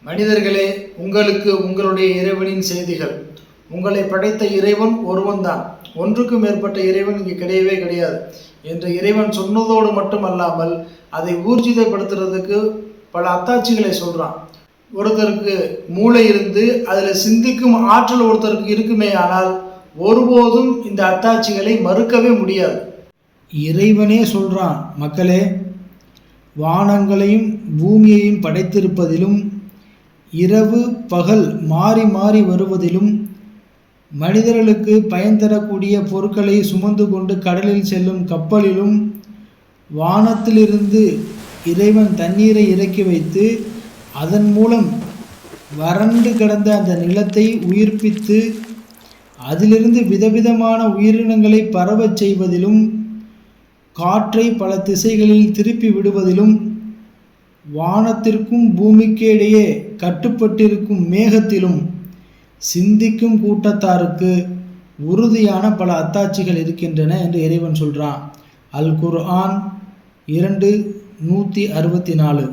மனிதர்களே, உங்களுக்கு உங்களுடைய இறைவனின் செய்திகள். உங்களை படைத்த இறைவன் ஒருவன்தான், ஒன்றுக்கு மேற்பட்ட இறைவன் இங்கே கிடையவே கிடையாது என்று இறைவன் சொன்னதோடு மட்டுமல்லாமல் அதை ஊர்ஜிதப்படுத்துறதுக்கு பல அத்தாட்சிகளை சொல்கிறான். ஒருத்தருக்கு மூளை இருந்து அதில் சிந்திக்கும் ஆற்றல் ஒருத்தருக்கு இருக்குமே, ஆனால் ஒருபோதும் இந்த அத்தாட்சிகளை மறுக்கவே முடியாது. இறைவனே சொல்கிறான், மக்களே, வானங்களையும் பூமியையும் படைத்திருப்பதிலும் இரவு பகல் மாறி மாறி வருவதிலும் மனிதர்களுக்கு பயன் தரக்கூடிய பொருட்களை சுமந்து கொண்டு கடலில் செல்லும் கப்பலிலும் வானத்திலிருந்து இறைவன் தண்ணீரை இறக்கி வைத்து அதன் மூலம் வறண்டு கிடந்த அந்த நிலத்தை உயிர்ப்பித்து அதிலிருந்து விதவிதமான உயிரினங்களை பரவச் செய்வதிலும் காற்றை பல திசைகளில் திருப்பி விடுவதிலும் வானத்திற்கும் பூமிக்கு இடையே கட்டுப்பட்டிருக்கும் மேகத்திலும் சிந்திக்கும் கூட்டத்தாருக்கு உறுதியான பல அத்தாட்சிகள் இருக்கின்றன என்று இறைவன் சொல்கிறான். அல் குர்ஆன் 2:164.